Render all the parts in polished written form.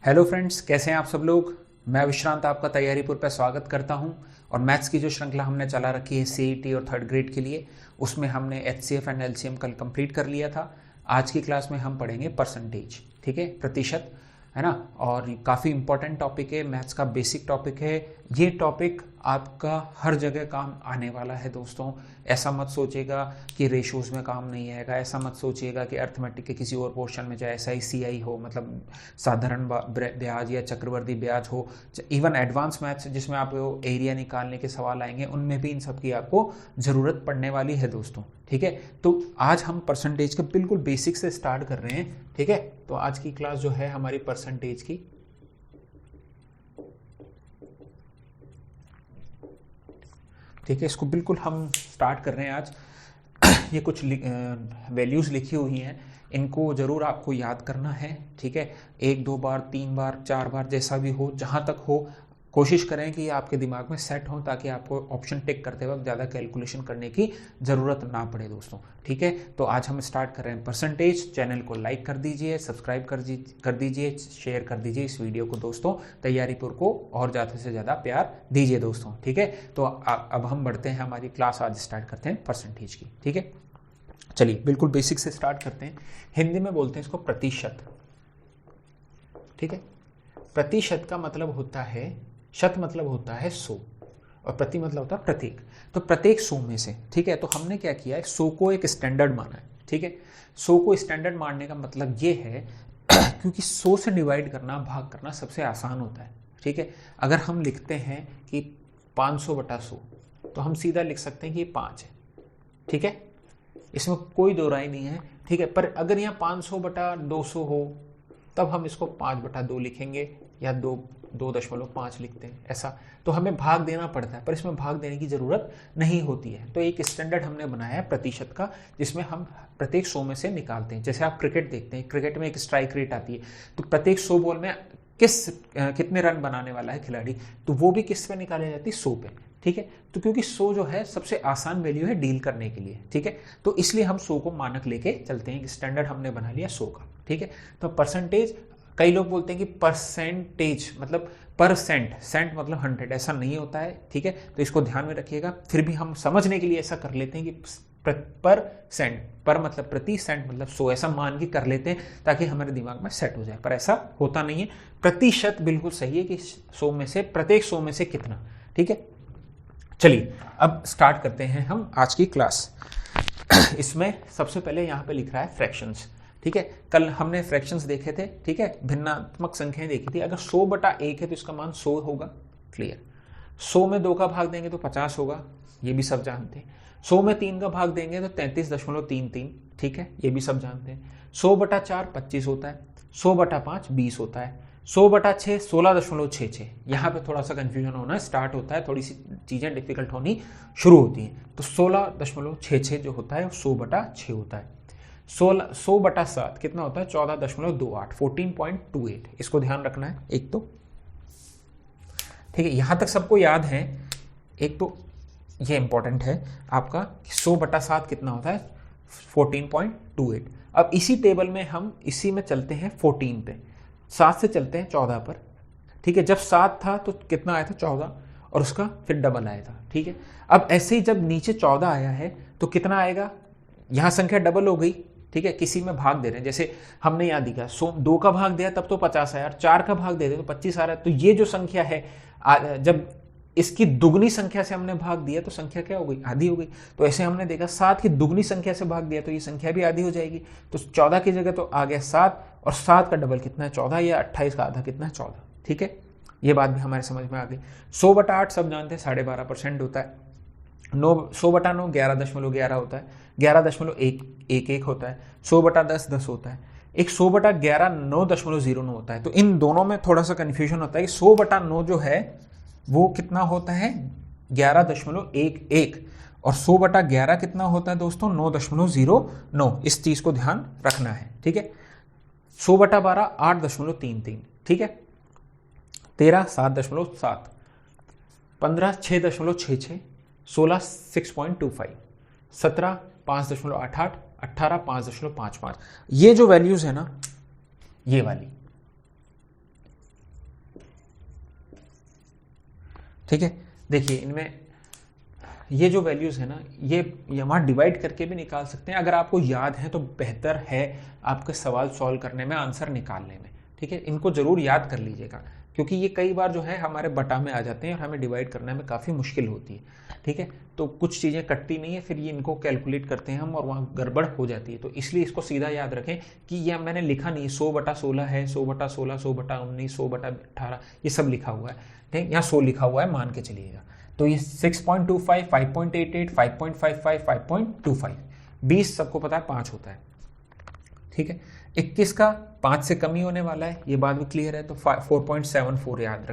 Hello friends, कैसे हैं आप सब लोग। मैं विश्रांत आपका तैयारीपुर पर स्वागत करता हूं। और मैथ्स की जो श्रृंखला हमने चला रखी है सीईटी और थर्ड ग्रेड के लिए, उसमें हमने एचसीएफ एंड एलसीएम कल कंप्लीट कर लिया था। आज की क्लास में हम पढ़ेंगे परसेंटेज, ठीक है, प्रतिशत, है ना। और काफ़ी इंपॉर्टेंट टॉपिक है, मैथ्स का बेसिक टॉपिक है। ये टॉपिक आपका हर जगह काम आने वाला है दोस्तों। ऐसा मत सोचिएगा कि रेशोज़ में काम नहीं आएगा, ऐसा मत सोचिएगा कि अर्थमेटिक के किसी और पोर्शन में, चाहे SI CI हो, मतलब साधारण ब्याज या चक्रवर्ती ब्याज हो, इवन एडवांस मैथ्स जिसमें आपको एरिया निकालने के सवाल आएंगे, उनमें भी इन सब की आपको ज़रूरत पड़ने वाली है दोस्तों, ठीक है। तो आज हम परसेंटेज के बिल्कुल बेसिक से स्टार्ट कर रहे हैं, ठीक है। तो आज की क्लास जो है हमारी परसेंटेज की, ठीक है, इसको बिल्कुल हम स्टार्ट कर रहे हैं आज। ये कुछ वैल्यूज़ लिखी हुई हैं, इनको ज़रूर आपको याद करना है, ठीक है। 1-2 बार, 3 बार, 4 बार, जैसा भी हो, जहाँ तक हो कोशिश करें कि आपके दिमाग में सेट हो, ताकि आपको ऑप्शन टिक करते वक्त ज़्यादा कैलकुलेशन करने की ज़रूरत ना पड़े दोस्तों, ठीक है। तो आज हम स्टार्ट कर रहे हैं परसेंटेज। चैनल को लाइक कर दीजिए, सब्सक्राइब कर दीजिए, शेयर कर दीजिए इस वीडियो को दोस्तों। तैयारीपुर को और ज़्यादा से ज़्यादा प्यार दीजिए दोस्तों, ठीक है। तो अब हम बढ़ते हैं, हमारी क्लास आज स्टार्ट करते हैं परसेंटेज की, ठीक है। चलिए बिल्कुल बेसिक से स्टार्ट करते हैं। हिंदी में बोलते हैं इसको प्रतिशत, ठीक है। प्रतिशत का मतलब होता है, शत मतलब होता है 100 और प्रति मतलब होता है प्रत्येक। तो प्रत्येक 100 में से, ठीक है। तो हमने क्या किया है, 100 को एक स्टैंडर्ड माना है, ठीक है। 100 को स्टैंडर्ड मानने का मतलब ये है क्योंकि 100 से डिवाइड करना, भाग करना सबसे आसान होता है, ठीक है। अगर हम लिखते हैं कि 500/100, तो हम सीधा लिख सकते हैं कि ये 5 है, ठीक है। इसमें कोई दो राय नहीं है, ठीक है। पर अगर यहाँ 500/200 हो, तब हम इसको 5/2 लिखेंगे या 2.5 लिखते हैं, ऐसा। तो हमें भाग देना पड़ता है, पर इसमें भाग देने की ज़रूरत नहीं होती है। तो एक स्टैंडर्ड हमने बनाया है प्रतिशत का, जिसमें हम प्रत्येक 100 में से निकालते हैं। जैसे आप क्रिकेट देखते हैं, क्रिकेट में एक स्ट्राइक रेट आती है, तो प्रत्येक 100 बॉल में कितने रन बनाने वाला है खिलाड़ी, तो वो भी किस पे निकाली जाती है, 100 पे, ठीक है। तो क्योंकि 100 जो है सबसे आसान वैल्यू है डील करने के लिए, ठीक है। तो इसलिए हम 100 को मानक लेके चलते हैं, स्टैंडर्ड हमने बना लिया 100 का, ठीक है। तो परसेंटेज, कई लोग बोलते हैं कि परसेंटेज मतलब परसेंट, सेंट मतलब 100, ऐसा नहीं होता है, ठीक है। तो इसको ध्यान में रखिएगा। फिर भी हम समझने के लिए ऐसा कर लेते हैं कि पर सेंट, पर मतलब प्रति, सेंट मतलब 100, ऐसा मान के कर लेते हैं ताकि हमारे दिमाग में सेट हो जाए, पर ऐसा होता नहीं है। प्रतिशत बिल्कुल सही है कि 100 में से, प्रत्येक 100 में से कितना, ठीक है। चलिए अब स्टार्ट करते हैं हम आज की क्लास। इसमें सबसे पहले यहाँ पे लिख रहा है फ्रैक्शंस, ठीक है। कल हमने फ्रैक्शंस देखे थे, ठीक है, भिन्नात्मक संख्याएं देखी थी। अगर 100/1 है तो इसका मान 100 होगा, क्लियर। 100 में 2 का भाग देंगे तो 50 होगा, ये भी सब जानते हैं। 100 में 3 का भाग देंगे तो 33.33, ठीक है, ये भी सब जानते हैं। 100/4 25 होता है, 100/5 20 होता है, 100/6 16.66। यहाँ पे थोड़ा सा कंफ्यूजन होना स्टार्ट होता है, थोड़ी सी चीज़ें डिफिकल्ट होनी शुरू होती हैं। तो 16.66 जो होता है वो 100/6 होता है। 100/7 कितना होता है, 14.28, 14.28। इसको ध्यान रखना है एक तो, ठीक है। यहाँ तक सबको याद है। एक तो ये इंपॉर्टेंट है आपका, 100/7 कितना होता है, 14.28। अब इसी टेबल में हम इसी में चलते हैं 14 पे, 7 से चलते हैं 14 पर, ठीक है। जब 7 था तो कितना आया था, 14, और उसका फिर डबल आया था, ठीक है। अब ऐसे ही जब नीचे 14 आया है तो कितना आएगा, यहाँ संख्या डबल हो गई, ठीक है। किसी में भाग दे रहे हैं, जैसे हमने यहाँ दिखा 2 का भाग दिया तब तो 50 आया, 4 का भाग दे दे तो 25 आ रहा है। तो ये जो संख्या है, जब इसकी दुगनी संख्या से हमने भाग दिया तो संख्या क्या हो गई, आधी हो गई। तो ऐसे हमने देखा 7 की दुगनी संख्या से भाग दिया तो ये संख्या भी आधी हो जाएगी। तो 14 की जगह तो आ गया 7, और 7 का डबल कितना है, 14, या 28 का आधा कितना है, 14, ठीक है। ये बात भी हमारे समझ में आ गई। 100/8 सब जानते हैं 12.5% होता है। 100/9 11.11 होता है, 11.11 होता है। 100/10 10 होता है। एक 100/11 9.09 होता है। तो इन दोनों में थोड़ा सा कन्फ्यूजन होता है कि 100/9 जो है वो कितना होता है, 11.11, और 100/11 कितना होता है दोस्तों, 9.09। इस चीज को ध्यान रखना है, ठीक है। 100/12 8.33, ठीक है। 13 7.7, 15 6.66, 16 6.25, 17 5.88, 18 5.55। ये जो वैल्यूज है ना, ये वाली, ठीक है, देखिए इनमें ये जो वैल्यूज़ है ना, ये वहाँ डिवाइड करके भी निकाल सकते हैं। अगर आपको याद है तो बेहतर है आपके सवाल सॉल्व करने में, आंसर निकालने में। ठीक है, इनको ज़रूर याद कर लीजिएगा, क्योंकि ये कई बार जो है हमारे बटा में आ जाते हैं और हमें डिवाइड करने में काफ़ी मुश्किल होती है। ठीक है, तो कुछ चीज़ें कटती नहीं है, फिर ये इनको कैलकुलेट करते हैं हम और वहाँ गड़बड़ हो जाती है। तो इसलिए इसको सीधा याद रखें कि यह मैंने लिखा नहीं 100/16 है, 100/16, 100/19, 100/18, ये सब लिखा हुआ है। ठीक है, यहाँ 100 लिखा हुआ है, मान के चलिएगा। तो ये 6.25, 5.88, 5.55, 5.25, 20 सबको पता है 5 होता है। ठीक है, 21 का 5 से कम ही होने वाला है, ये बात भी क्लियर है। तो 4.74 याद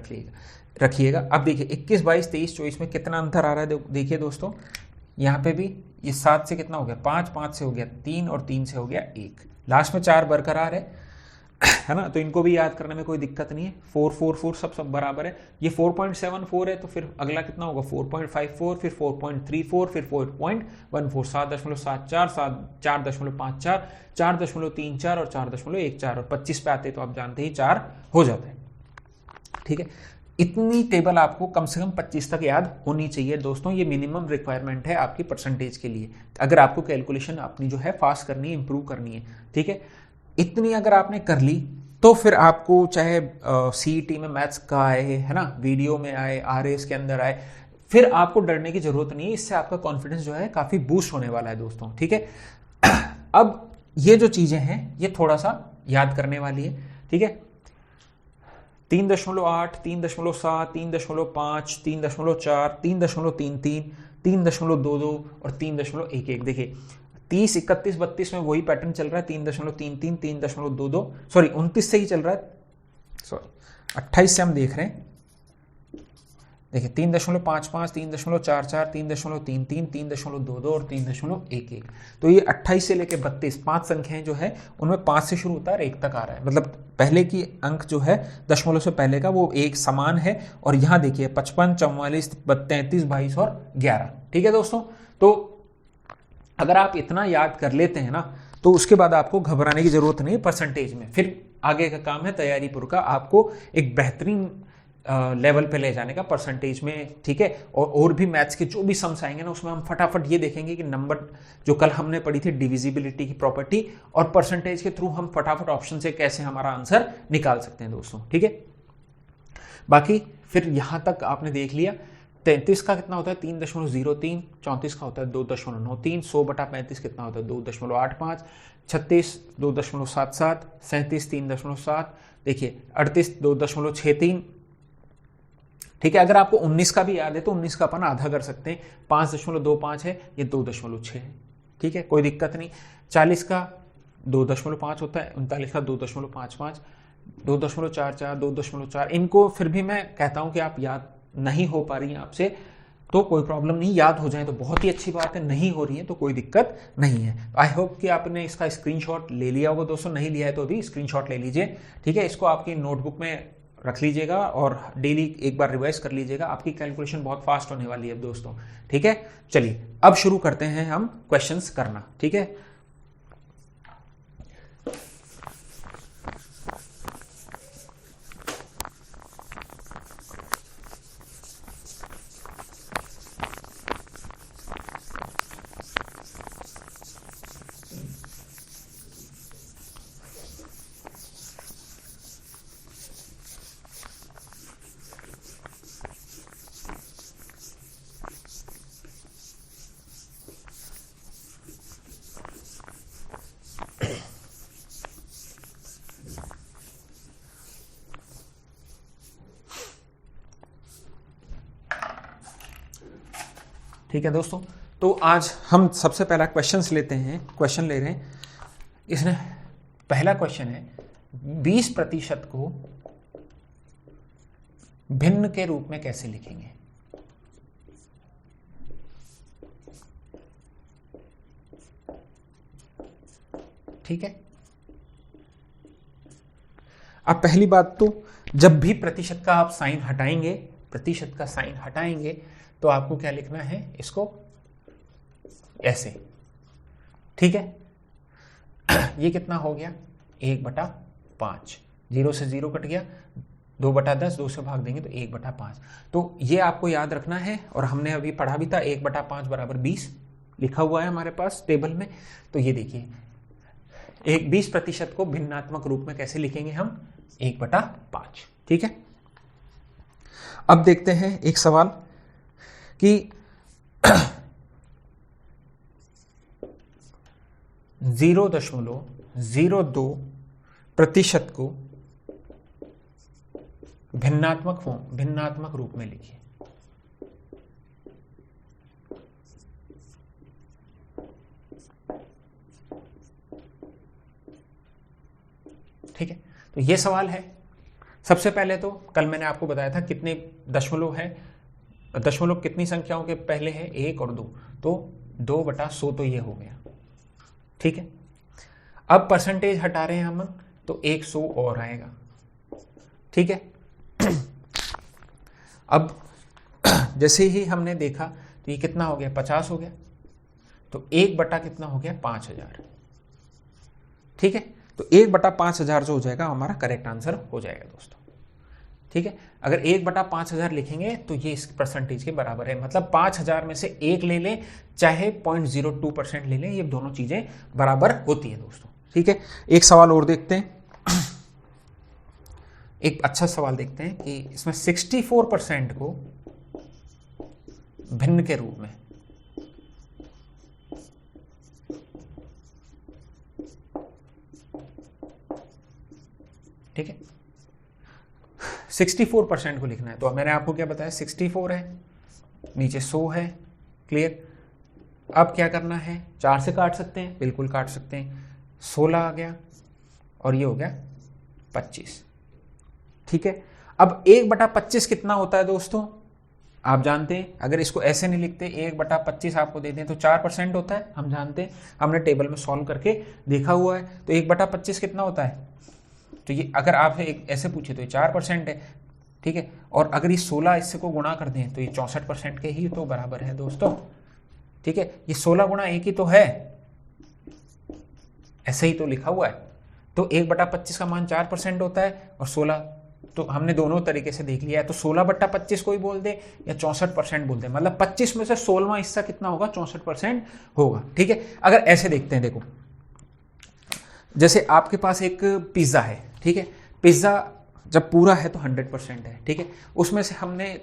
रखिएगा। अब देखिए 21, 22, 23, 24 में कितना अंतर आ रहा है, देखिए दोस्तों, यहाँ पे भी ये 7 से कितना हो गया 5, 5 से हो गया 3 और 3 से हो गया 1, लास्ट में 4 बरकरार है ना। तो इनको भी याद करने में कोई दिक्कत नहीं है। 4, 4, 4 सब बराबर है। ये 4.74 है, तो फिर अगला कितना होगा 4.54, फिर 4.34, फिर 4.14, 7.74, 4.54, 4.34 और 4.14 और 25 पे आते तो आप जानते ही 4 हो जाता है। ठीक है, इतनी टेबल आपको कम से कम 25 तक याद होनी चाहिए दोस्तों। ये मिनिमम रिक्वायरमेंट है आपकी परसेंटेज के लिए, अगर आपको कैलकुलेशन अपनी जो है फास्ट करनी है, इंप्रूव करनी है। ठीक है, इतनी अगर आपने कर ली तो फिर आपको चाहे सीईटी में मैथ्स का आए, है ना, वीडियो में आए, आरएस के अंदर आए, फिर आपको डरने की जरूरत नहीं है। इससे आपका कॉन्फिडेंस जो है काफी बूस्ट होने वाला है दोस्तों। ठीक है, अब ये जो चीजें हैं ये थोड़ा सा याद करने वाली है। ठीक है, 3.8, 3.7, 3.5, 3.4, 3.33, 3.22 और 3.11। देखिए 30, 31, 32 में वही पैटर्न चल रहा है, 3.33, 3.22, सॉरी 29 से ही चल रहा है, सॉरी 28 से हम देख रहे हैं। देखिए 3.55, 3.44, 3.33, 3.22 और 3.11। तो ये 28 से लेकर 32 5 संख्याएं जो है उनमें 5 से शुरू होता है और 1 तक आ रहा है। मतलब पहले की अंक जो है दशमलव से पहले का वो एक समान है। और यहाँ देखिए 55, 44, 33, 22 और 11। ठीक है दोस्तों, तो अगर आप इतना याद कर लेते हैं ना तो उसके बाद आपको घबराने की जरूरत नहीं है परसेंटेज में। फिर आगे का काम है तैयारी पूर्व का, आपको एक बेहतरीन लेवल पे ले जाने का परसेंटेज में। ठीक है, और भी मैथ्स के जो भी सम्स आएंगे ना उसमें हम फटाफट ये देखेंगे कि नंबर जो कल हमने पढ़ी थी डिविजिबिलिटी की प्रॉपर्टी और परसेंटेज के थ्रू हम फटाफट ऑप्शन से कैसे हमारा आंसर निकाल सकते हैं दोस्तों। ठीक है, बाकी फिर यहां तक आपने देख लिया। 33 का कितना होता है 3.03, 34 का होता है 2.93, 100/35 कितना होता है 2.85, 36 2.77, 37 3.7, देखिए 38 2.63। ठीक है, अगर आपको 19 का भी याद है तो 19 का अपन आधा कर सकते हैं, 5.25 है, ये 2.6 है। ठीक है, कोई दिक्कत नहीं। 40 का 2.5 होता है, 39 का 2.55, 2.44, 2.4। इनको फिर भी मैं कहता हूं कि आप याद नहीं हो पा रही हैं आपसे तो कोई प्रॉब्लम नहीं, याद हो जाए तो बहुत ही अच्छी बात है, नहीं हो रही है तो कोई दिक्कत नहीं है। आई होप कि आपने इसका स्क्रीनशॉट ले लिया होगा दोस्तों, नहीं लिया है तो अभी स्क्रीनशॉट ले लीजिए। ठीक है, इसको आपकी नोटबुक में रख लीजिएगा और डेली एक बार रिवाइज कर लीजिएगा, आपकी कैलकुलेशन बहुत फास्ट होने वाली है अब दोस्तों। ठीक है, चलिए अब शुरू करते हैं हम क्वेश्चंस करना। ठीक है, ठीक है दोस्तों, तो आज हम सबसे पहला क्वेश्चंस लेते हैं, क्वेश्चन ले रहे हैं। इसमें पहला क्वेश्चन है 20% को भिन्न के रूप में कैसे लिखेंगे। ठीक है, अब पहली बात तो जब भी प्रतिशत का आप साइन हटाएंगे, प्रतिशत का साइन हटाएंगे तो आपको क्या लिखना है, इसको ऐसे। ठीक है, ये कितना हो गया 1/5, 0 से 0 कट गया, 2/10, 2 से भाग देंगे तो 1/5। तो ये आपको याद रखना है, और हमने अभी पढ़ा भी था 1/5 बराबर 20 लिखा हुआ है हमारे पास टेबल में। तो ये देखिए 20% को भिन्नात्मक रूप में कैसे लिखेंगे हम, 1/5। ठीक है, अब देखते हैं एक सवाल कि 0.02% को भिन्नात्मक रूप में लिखिए। ठीक है, तो ये सवाल है। सबसे पहले तो कल मैंने आपको बताया था कितने दशमलव है, दशमलव कितनी संख्याओं के पहले है, 1 और 2, तो 2/100 तो ये हो गया। ठीक है, अब परसेंटेज हटा रहे हैं हम, तो 100 और आएगा। ठीक है, अब जैसे ही हमने देखा तो ये कितना हो गया, 50 हो गया, तो 1 कितना हो गया, 5000। ठीक है, तो 1/5000 जो हो जाएगा हमारा करेक्ट आंसर हो जाएगा दोस्तों। ठीक है, अगर 1/5000 लिखेंगे तो ये इस परसेंटेज के बराबर है, मतलब 5000 में से 1 ले लें चाहे 0.02% ले लें, ये दोनों चीजें बराबर होती है दोस्तों। ठीक है, एक सवाल और देखते हैं, एक अच्छा सवाल देखते हैं कि इसमें 64% को भिन्न के रूप में, ठीक है, 64% को लिखना है। तो मैंने आपको क्या बताया, 64 है, नीचे 100 है, क्लियर। अब क्या करना है, 4 से काट सकते हैं, बिल्कुल काट सकते हैं, 16 आ गया और ये हो गया 25। ठीक है, अब 1/25 कितना होता है दोस्तों, आप जानते हैं, अगर इसको ऐसे नहीं लिखते 1/25 आपको दे दें तो 4% होता है, हम जानते हैं, हमने टेबल में सॉल्व करके देखा हुआ है। तो 1/25 कितना होता है, तो ये अगर आपसे एक ऐसे पूछे तो ये 4% है। ठीक है, और अगर ये 16 इससे को गुणा कर दें तो ये 64% के ही तो बराबर है दोस्तों। ठीक है, ये 16 गुणा 1 ही तो है, ऐसे ही तो लिखा हुआ है। तो 1/25 का मान 4% होता है, और 16 तो हमने दोनों तरीके से देख लिया है। तो 16/25 को ही बोल दे या 64% बोल दे, मतलब 25 में से 16वां हिस्सा कितना होगा, 64% होगा। ठीक है, अगर ऐसे देखते हैं, देखो जैसे आपके पास एक पिज्जा है, ठीक है, पिज्जा जब पूरा है तो 100% है। ठीक है, उसमें से हमने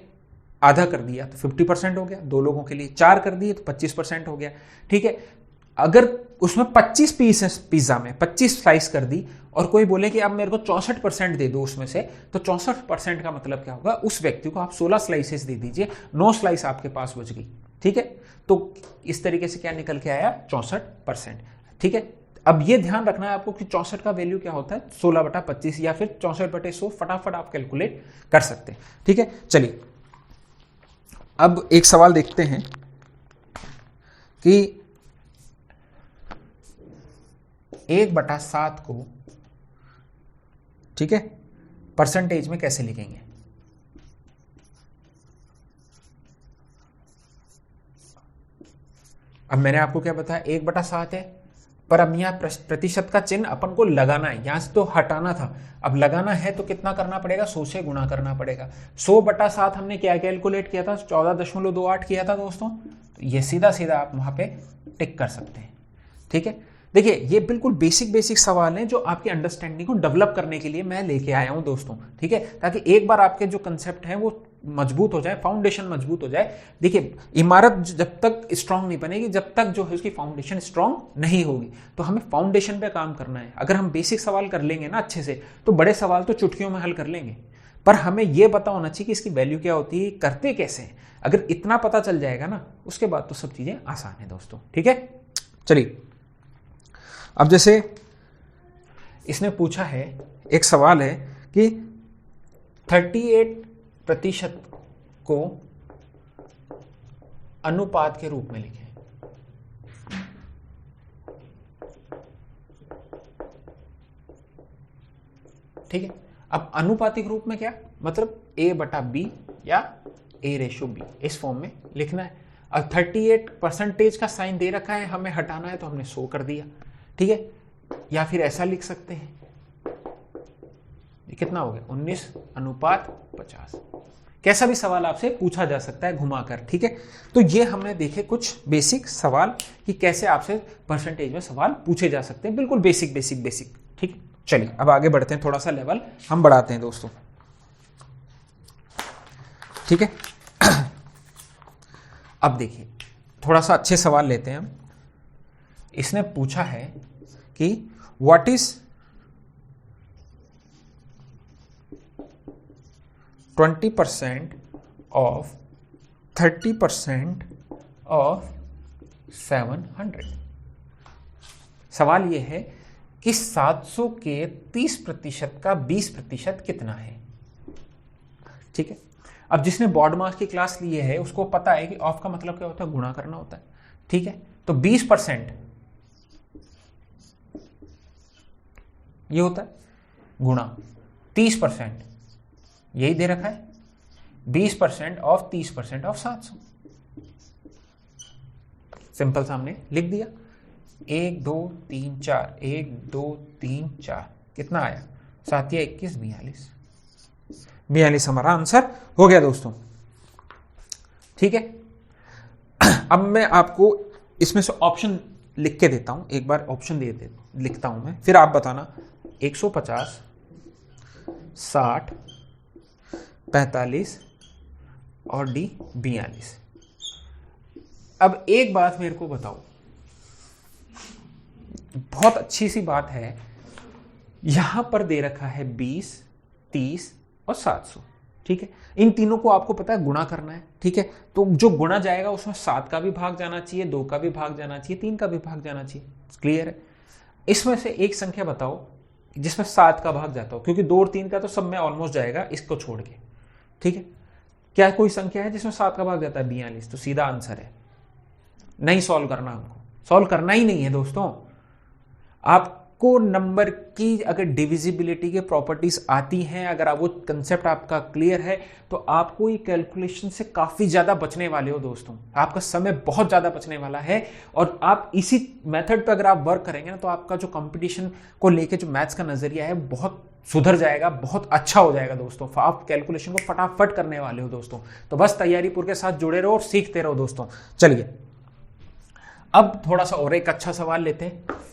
आधा कर दिया तो 50% हो गया, 2 लोगों के लिए 4 कर दिए तो 25% हो गया। ठीक है, अगर उसमें 25 पीस है पिज्जा में, 25 स्लाइस कर दी, और कोई बोले कि अब मेरे को 64% दे दो उसमें से, तो 64% का मतलब क्या होगा, उस व्यक्ति को आप 16 स्लाइसेस दे दीजिए, 9 स्लाइस आपके पास बच गई। ठीक है, तो इस तरीके से क्या निकल के आया, 64%। ठीक है, अब ये ध्यान रखना है आपको कि 64 का वैल्यू क्या होता है, 16/25 या फिर 64/100, फटाफट आप कैलकुलेट कर सकते हैं। ठीक है, चलिए अब एक सवाल देखते हैं कि 1/7 को, ठीक है, परसेंटेज में कैसे लिखेंगे। अब मैंने आपको क्या बताया, 1/7 है, पर अब यहाँ प्रतिशत का चिन्ह अपन को लगाना है, यहां से तो हटाना था, अब लगाना है तो कितना करना पड़ेगा, 100 से गुणा करना पड़ेगा। 100/7 हमने क्या कैलकुलेट किया था, 14.28 किया था दोस्तों, तो ये सीधा सीधा आप वहां पे टिक कर सकते हैं। ठीक है, देखिए ये बिल्कुल बेसिक सवाल हैं जो आपकी अंडरस्टैंडिंग को डेवलप करने के लिए मैं लेके आया हूं दोस्तों। ठीक है, ताकि एक बार आपके जो कंसेप्ट हैं वो मजबूत हो जाए, फाउंडेशन मजबूत हो जाए। देखिए इमारत जब तक स्ट्रांग नहीं बनेगी, जब तक जो है उसकी फाउंडेशन स्ट्रांग नहीं होगी, तो हमें फाउंडेशन पे काम करना है। अगर हम बेसिक सवाल कर लेंगे ना अच्छे से, तो बड़े सवाल तो चुटकियों में हल कर लेंगे, पर हमें यह पता होना चाहिए कि इसकी वैल्यू क्या होती है, करते कैसे हैं। अगर इतना पता चल जाएगा ना, उसके बाद तो सब चीजें आसान है दोस्तों। ठीक है, चलिए अब जैसे इसने पूछा है, एक सवाल है कि 38% को अनुपात के रूप में लिखें। ठीक है, अब अनुपातिक रूप में क्या मतलब, A/B या A/B, इस फॉर्म में लिखना है। अब 38% का साइन दे रखा है, हमें हटाना है तो हमने 100 कर दिया। ठीक है, या फिर ऐसा लिख सकते हैं, ये कितना हो गया 19:50। कैसा भी सवाल आपसे पूछा जा सकता है घुमाकर, ठीक है। तो ये हमने देखे कुछ बेसिक सवाल कि कैसे आपसे परसेंटेज में सवाल पूछे जा सकते हैं, बिल्कुल बेसिक बेसिक बेसिक, ठीक है। चलिए अब आगे बढ़ते हैं, थोड़ा सा लेवल हम बढ़ाते हैं दोस्तों, ठीक है। अब देखिए थोड़ा सा अच्छे सवाल लेते हैं हम। इसने पूछा है कि व्हाट इज 20% ऑफ 30% ऑफ 700। सवाल यह है कि 700 के 30% का 20% कितना है, ठीक है। अब जिसने बॉड मास की क्लास ली है उसको पता है कि ऑफ का मतलब क्या होता है, गुणा करना होता है, ठीक है। तो 20% ये होता है गुणा 30%, यही दे रखा है 20% ऑफ 30% ऑफ 700। सिंपल सामने लिख दिया 1 2 3 4, 1 2 3 4, कितना आया 7 या 21 42 हमारा आंसर हो गया दोस्तों, ठीक है। अब मैं आपको इसमें से ऑप्शन लिख के देता हूं, एक बार ऑप्शन लिखता हूं मैं, फिर आप बताना 150 60 45 और डी 42। अब एक बात मेरे को बताओ, बहुत अच्छी सी बात है, यहां पर दे रखा है 20 30 और 700, ठीक है। इन तीनों को आपको पता है गुणा करना है, ठीक है। तो जो गुणा जाएगा उसमें 7 का भी भाग जाना चाहिए, 2 का भी भाग जाना चाहिए, 3 का भी भाग जाना चाहिए, क्लियर है। इसमें से एक संख्या बताओ जिसमें 7 का भाग जाता हो, क्योंकि 2 और 3 का तो सब में ऑलमोस्ट जाएगा इसको छोड़ के, ठीक है। क्या कोई संख्या है जिसमें 7 का भाग जाता है 42? तो सीधा आंसर है, नहीं सॉल्व करना, हमको सॉल्व करना ही नहीं है दोस्तों। आपको नंबर की अगर डिविजिबिलिटी के प्रॉपर्टीज आती हैं, अगर आप वो कंसेप्ट आपका क्लियर है, तो आपको ये कैलकुलेशन से काफी ज्यादा बचने वाले हो दोस्तों, आपका समय बहुत ज्यादा बचने वाला है। और आप इसी मेथड पे अगर आप वर्क करेंगे ना, तो आपका जो कंपटीशन को लेके जो मैथ्स का नजरिया है बहुत सुधर जाएगा, बहुत अच्छा हो जाएगा दोस्तों। आप कैलकुलेशन को फटाफट करने वाले हो दोस्तों। तो बस तैयारी पूरे के साथ जुड़े रहो और सीखते रहो दोस्तों। चलिए अब थोड़ा सा और एक अच्छा सवाल लेते हैं।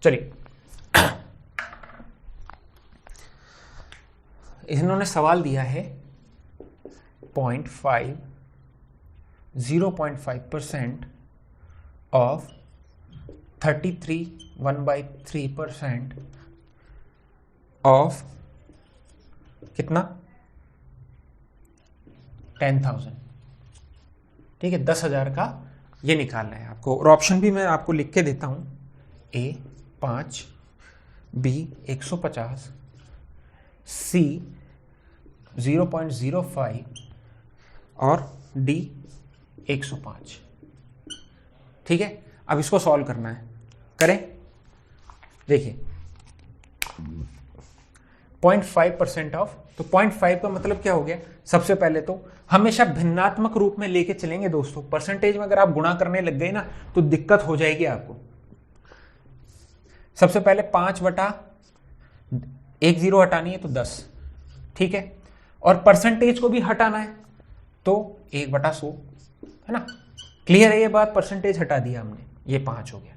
चलिए इन्होंने सवाल दिया है 0.5% ऑफ 33 1/3% ऑफ कितना 10,000, ठीक है, 10,000 का ये निकालना है आपको। और ऑप्शन भी मैं आपको लिख के देता हूं, ए 5, बी 150, सी 0.05 और डी 105, ठीक है। अब इसको सॉल्व करना है, करें। देखिए 0.5% ऑफ, तो 0.5 का मतलब क्या हो गया, सबसे पहले तो हमेशा भिन्नात्मक रूप में लेके चलेंगे दोस्तों। परसेंटेज में अगर आप गुणा करने लग गए ना तो दिक्कत हो जाएगी आपको। सबसे पहले 5/1 0 हटानी है तो 10, ठीक है। और परसेंटेज को भी हटाना है तो 1/100, है ना। क्लियर है ये बात, परसेंटेज हटा दिया हमने, ये 5 हो गया।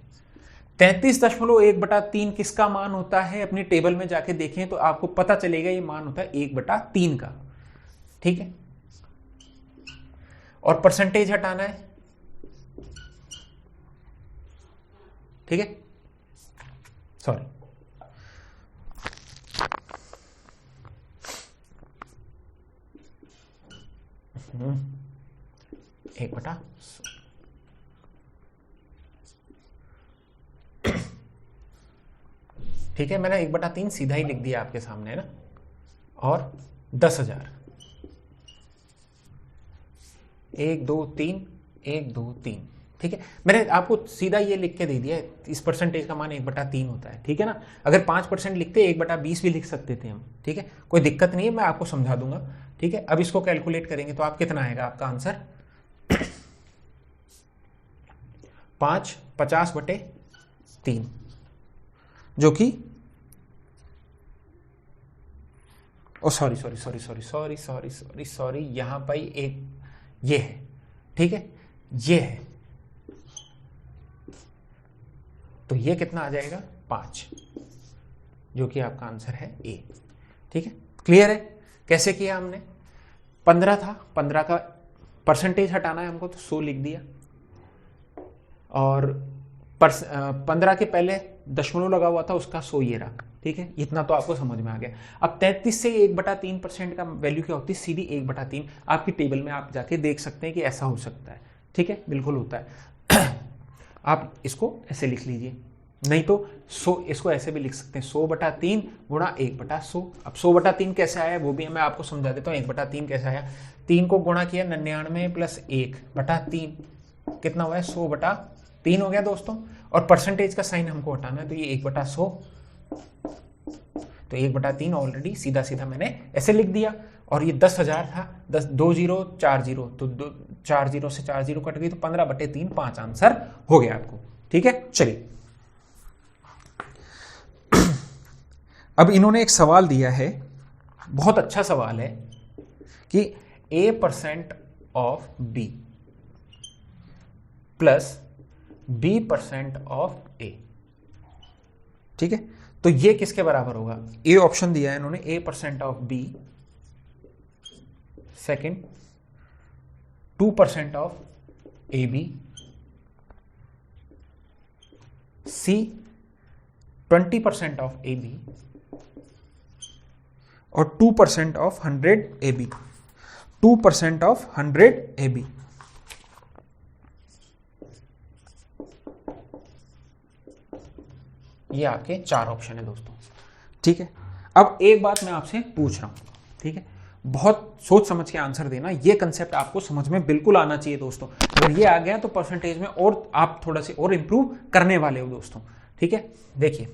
33.1/3 किसका मान होता है, अपनी टेबल में जाके देखें तो आपको पता चलेगा ये मान होता है 1/3 का, ठीक है। और परसेंटेज हटाना है, ठीक है, सॉरी 1/100, ठीक है। मैंने 1/3 सीधा ही लिख दिया आपके सामने, है ना। और 10,000 1 2 3 1 2 3, ठीक है। मैंने आपको सीधा ये लिख के दे दिया है, इस परसेंटेज का मान 1/3 होता है, ठीक है ना। अगर 5% लिखते 1/20 भी लिख सकते थे हम, ठीक है, कोई दिक्कत नहीं है, मैं आपको समझा दूंगा, ठीक है। अब इसको कैलकुलेट करेंगे तो आप कितना आएगा आपका आंसर 5 50/3, जो कि सॉरी यहां पर एक ये है, ठीक है, ये है, तो ये कितना आ जाएगा 5, जो कि आपका आंसर है ए, ठीक है। क्लियर है कैसे किया हमने। 15 था, 15 का परसेंटेज हटाना है हमको, तो 100 लिख दिया, और 15 के पहले दशमलव लगा हुआ था, उसका 100 ये रहा, ठीक है। इतना तो आपको समझ में आ गया। अब 33 से 1/3% का वैल्यू क्या होती है, सीधी 1/3। आपकी टेबल में आप जाके देख सकते हैं कि ऐसा हो सकता है, ठीक है, बिल्कुल होता है। आप इसको ऐसे लिख लीजिए, नहीं तो 100, इसको ऐसे भी लिख सकते हैं, 100/3 गुणा 1/100। अब 100/3 कैसे आया वो भी मैं आपको समझा देता हूँ। 1/3 कैसे आया, 3 को गुणा किया 99 + 1/3, कितना हुआ है 100/3 हो गया दोस्तों। और परसेंटेज का साइन हमको हटाना है, तो ये 1/100, तो 1/3 ऑलरेडी सीधा सीधा मैंने ऐसे लिख दिया। और ये 10,000 था, 2 0 4 0, तो 4 0 से 4 0 कट गई, तो 15/3 5 आंसर हो गया आपको, ठीक है। चलिए अब इन्होंने एक सवाल दिया है, बहुत अच्छा सवाल है, कि A% of B plus B% of A, ठीक है। तो ये किसके बराबर होगा, ए ऑप्शन दिया है इन्होंने, A% of B, second 2% of AB, C 20% of AB, और 2% ऑफ 100 AB, 2% ऑफ 100 AB। ये आपके 4 ऑप्शन है दोस्तों, ठीक है। अब एक बात मैं आपसे पूछ रहा हूं, ठीक है, बहुत सोच समझ के आंसर देना, ये कंसेप्ट आपको समझ में बिल्कुल आना चाहिए दोस्तों। अगर ये आ गया तो परसेंटेज में और आप थोड़ा से और इंप्रूव करने वाले हो दोस्तों, ठीक है। देखिए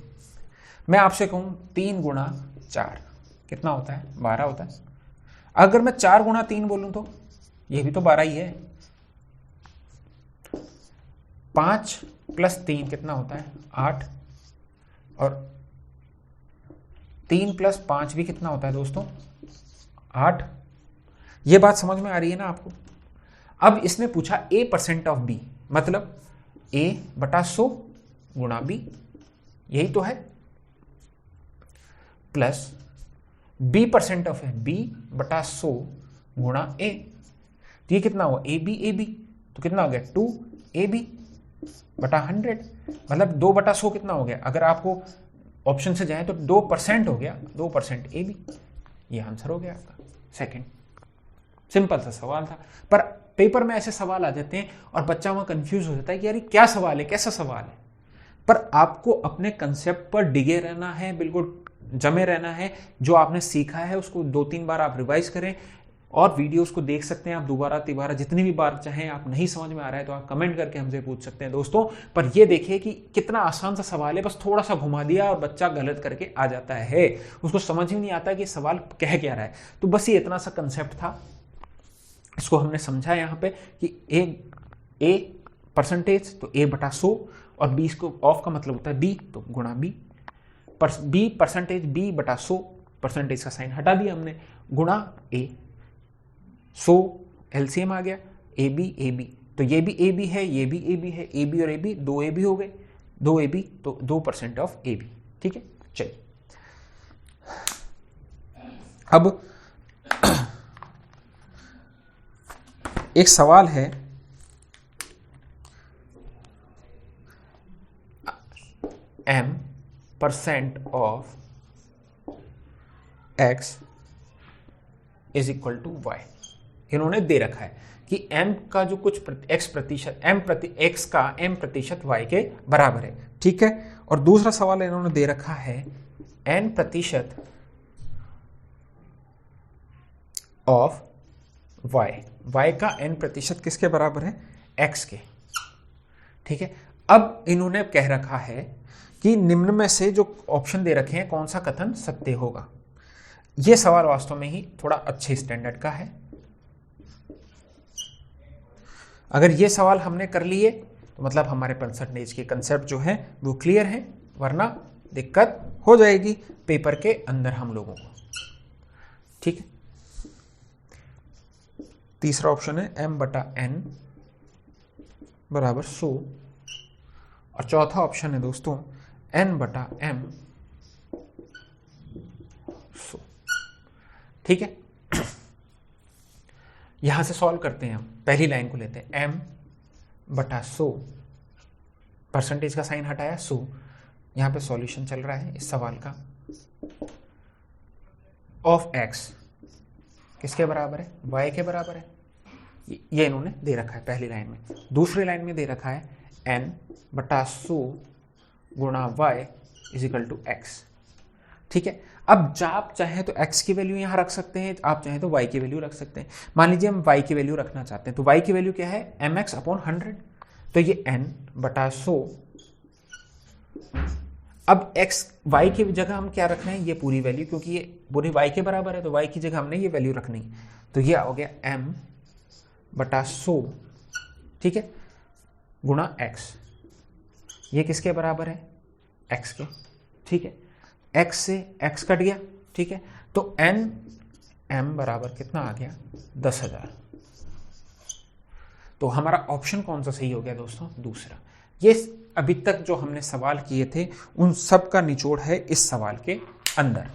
मैं आपसे कहूं 3 गुणा 4 कितना होता है, 12 होता है। अगर मैं 4 गुणा 3 बोलूं तो ये भी तो 12 ही है। 5 + 3 कितना होता है 8, और 3 + 5 भी कितना होता है दोस्तों 8। ये बात समझ में आ रही है ना आपको। अब इसने पूछा A% ऑफ B, मतलब A/100 गुणा B, यही तो है, प्लस B% ऑफ B/100 गुणा A, तो ये कितना हुआ AB, तो कितना हो गया 2AB/100, मतलब 2/100 कितना हो गया, अगर आपको ऑप्शन से जाए तो 2% हो गया, 2% AB। ये आंसर हो गया आपका सेकंड। सिंपल सा सवाल था, पर पेपर में ऐसे सवाल आ जाते हैं और बच्चा वहां कंफ्यूज हो जाता है कि यार क्या सवाल है, कैसा सवाल है। पर आपको अपने कंसेप्ट पर डिगे रहना है, बिल्कुल जमे रहना है। जो आपने सीखा है उसको 2-3 बार आप रिवाइज करें, और वीडियोस को देख सकते हैं आप दोबारा तिबारा जितनी भी बार चाहें। आप नहीं समझ में आ रहा है तो आप कमेंट करके हमसे पूछ सकते हैं दोस्तों। पर ये देखिए कि कितना आसान सा सवाल है, बस थोड़ा सा घुमा दिया और बच्चा गलत करके आ जाता है, उसको समझ ही नहीं आता कि सवाल कह क्या रहा है। तो बस ये इतना सा कंसेप्ट था, इसको हमने समझा यहाँ पे कि A% तो A/100, और B को ऑफ का मतलब होता है B, तो गुणा B, B% B/100, परसेंटेज का साइन हटा दिया हमने, गुणा A, 100 एलसीएम आ गया, AB, तो ये भी AB है, ये भी AB है, AB और AB 2 AB हो गए, 2 AB तो 2% ऑफ AB, ठीक है। चलिए अब एक सवाल है, M% ऑफ X = Y। इन्होंने दे रखा है कि M का जो कुछ X प्रतिशत X का M% Y के बराबर है, ठीक है। और दूसरा सवाल इन्होंने दे रखा है N% ऑफ Y y का n% किसके बराबर है, x के। ठीक है, अब इन्होंने कह रखा है कि निम्न में से जो ऑप्शन दे रखे हैं कौन सा कथन सत्य होगा। यह सवाल वास्तव में ही थोड़ा अच्छे स्टैंडर्ड का है। अगर ये सवाल हमने कर लिए तो मतलब हमारे परसेंटेज के कंसेप्ट जो है वो क्लियर है, वरना दिक्कत हो जाएगी पेपर के अंदर हम लोगों को। ठीक है, तीसरा ऑप्शन है m/n बराबर 100 और चौथा ऑप्शन है दोस्तों n/m 100। ठीक है, यहां से सॉल्व करते हैं हम। पहली लाइन को लेते हैं m/100, परसेंटेज का साइन हटाया 100। यहां पे सॉल्यूशन चल रहा है इस सवाल का। ऑफ x किसके बराबर है, y के बराबर है। ये इन्होंने दे रखा है पहली लाइन में। दूसरी लाइन में दे रखा है n/100 गुणा y = x। ठीक है, अब आप चाहें तो x की वैल्यू यहां रख सकते हैं, आप चाहें तो y की वैल्यू रख सकते हैं। मान लीजिए हम y की वैल्यू रखना चाहते हैं, तो y की वैल्यू क्या है, mx/100। तो ये n/100। अब y की जगह हम क्या रखना है, ये पूरी वैल्यू, क्योंकि ये पूरी y के बराबर है तो y की जगह हमने ये वैल्यू रखनी। तो ये हो गया m/100, ठीक है, गुणा x। ये किसके बराबर है, x के। ठीक है, x से x कट गया। ठीक है, तो m बराबर कितना आ गया, 10,000। तो हमारा ऑप्शन कौन सा सही हो गया दोस्तों, दूसरा। ये अभी तक जो हमने सवाल किए थे उन सब का निचोड़ है इस सवाल के अंदर।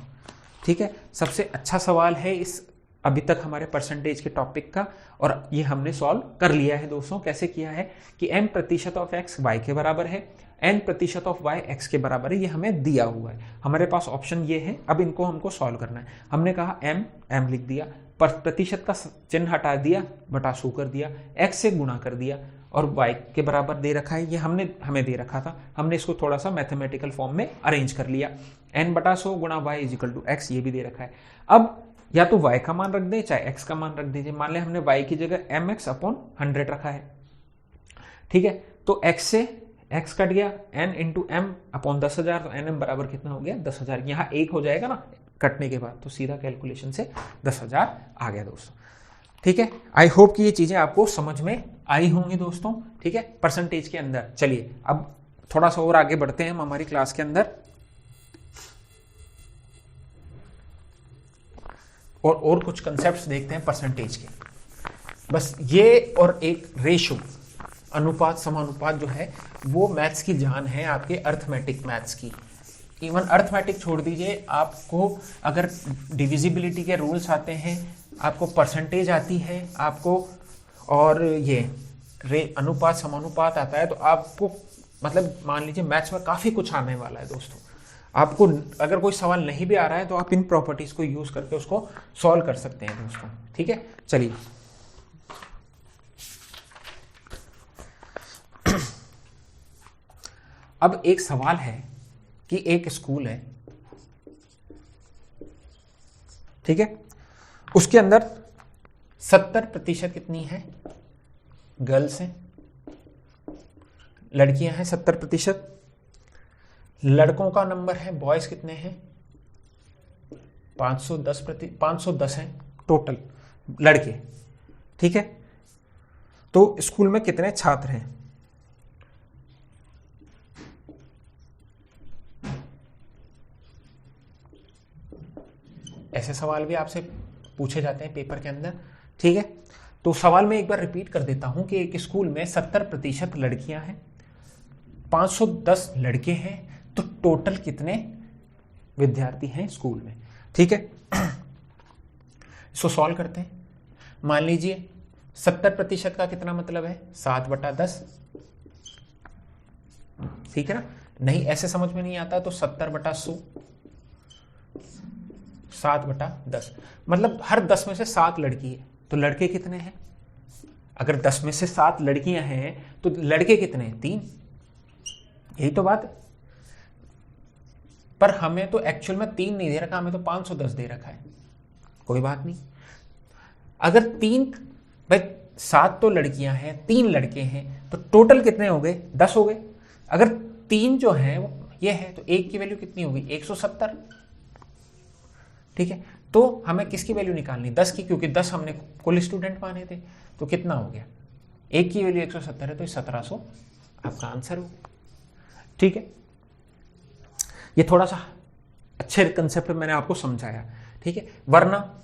ठीक है, सबसे अच्छा सवाल है इस अभी तक हमारे परसेंटेज के टॉपिक का, और ये हमने सॉल्व कर लिया है दोस्तों। कैसे किया है कि m% ऑफ x y के बराबर है, n% ऑफ y x के बराबर है, ये हमें दिया हुआ है। हमारे पास ऑप्शन ये है, अब इनको हमको सॉल्व करना है। हमने कहा m लिख दिया, पर प्रतिशत का चिन्ह हटा दिया, बटा 100 कर दिया, x से गुणा कर दिया, और y के बराबर दे रखा है, ये हमें दे रखा था। हमने इसको थोड़ा सा मैथमेटिकल फॉर्म में अरेंज कर लिया। n/100 गुणा y = x, ये भी दे रखा है। अब या तो y का मान रख दें, चाहे x का मान रख दीजिए। मान लें हमने y की जगह mx/100 रखा है। ठीक है, तो x से x कट गया, n × m/10,000, तो nm बराबर कितना हो गया, 10,000। यहाँ 1 हो जाएगा ना कटने के बाद, तो सीधा कैलकुलेशन से 10,000 आ गया दोस्तों। ठीक है, आई होप कि ये चीजें आपको समझ में आई होंगी दोस्तों। ठीक है, परसेंटेज के अंदर। चलिए अब थोड़ा सा और आगे बढ़ते हैं हम हमारी क्लास के अंदर, और कुछ कंसेप्ट्स देखते हैं परसेंटेज के। बस ये और एक रेशो, अनुपात समानुपात जो है, वो मैथ्स की जान है, आपके अर्थमेटिक मैथ्स की। इवन अर्थमेटिक छोड़ दीजिए, आपको अगर डिविजिबिलिटी के रूल्स आते हैं, आपको परसेंटेज आती है, आपको और ये अनुपात समानुपात आता है, तो आपको मतलब मान लीजिए मैथ्स में काफ़ी कुछ आने वाला है दोस्तों। आपको अगर कोई सवाल नहीं भी आ रहा है तो आप इन प्रॉपर्टीज को यूज करके उसको सॉल्व कर सकते हैं दोस्तों। ठीक है, चलिए अब एक सवाल है कि एक स्कूल है, ठीक है, उसके अंदर 70% कितनी है, गर्ल्स हैं, लड़कियां हैं 70%। लड़कों का नंबर है, बॉयज कितने हैं, 510 हैं टोटल लड़के। ठीक है, तो स्कूल में कितने छात्र हैं, ऐसे सवाल भी आपसे पूछे जाते हैं पेपर के अंदर। ठीक है, तो सवाल में एक बार रिपीट कर देता हूं कि एक स्कूल में 70% लड़कियां हैं, 510 लड़के हैं, तो टोटल कितने विद्यार्थी हैं स्कूल में। ठीक है, इसको सॉल्व करते हैं। मान लीजिए 70% का कितना मतलब है, 7/10। ठीक है ना, नहीं ऐसे समझ में नहीं आता तो 70/100, 7/10, मतलब हर 10 में से 7 लड़की है, तो लड़के कितने हैं। अगर 10 में से 7 लड़कियां हैं तो लड़के कितने हैं, 3। यही तो बात है। पर हमें तो एक्चुअल में 3 नहीं दे रखा, हमें तो 510 दे रखा है। कोई बात नहीं, अगर 3 भाई 7 तो लड़कियां हैं, 3 लड़के हैं, तो टोटल कितने हो गए? 10 हो गए। अगर 3 जो है वो ये है तो 1 की वैल्यू कितनी होगी? 170। ठीक है, तो हमें किसकी वैल्यू निकालनी? 10 की, क्योंकि 10 हमने कुल स्टूडेंट माने थे। तो कितना हो गया? 1 की वैल्यू 170 है, तो 1700 आपका आंसर हो। ठीक है, ये थोड़ा सा अच्छे कंसेप्ट मैंने आपको समझाया। ठीक है, वरना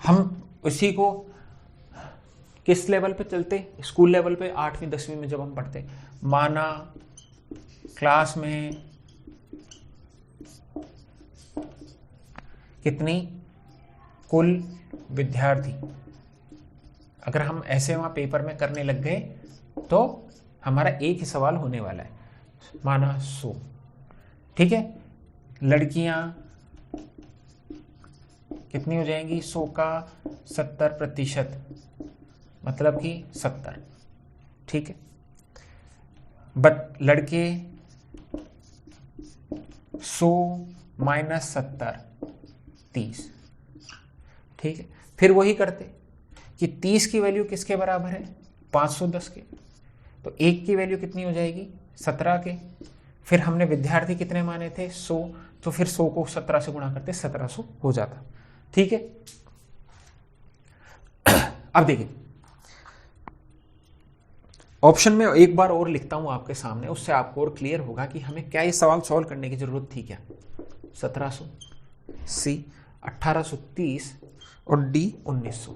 हम इसी को किस लेवल पे चलते? स्कूल लेवल पे 8वीं 10वीं में जब हम पढ़ते, माना क्लास में कितनी कुल विद्यार्थी, अगर हम ऐसे वहां पेपर में करने लग गए तो हमारा एक ही सवाल होने वाला है, माना 100। ठीक है, लड़कियां कितनी हो जाएंगी? 100 का 70%, मतलब कि 70। ठीक है, बट लड़के 100 माइनस 70 30। ठीक है, फिर वही करते कि 30 की वैल्यू किसके बराबर है? 510 के। तो 1 की वैल्यु कितनी हो जाएगी? 17 के। फिर हमने विद्यार्थी कितने माने थे? 100, तो फिर 100 को 17 से गुणा करते 1700 हो जाता। ठीक है, अब देखिए ऑप्शन में एक बार और लिखता हूं आपके सामने, उससे आपको और क्लियर होगा कि हमें क्या ये सवाल सॉल्व करने की जरूरत थी। क्या 1700, सी 1830 और डी 1900।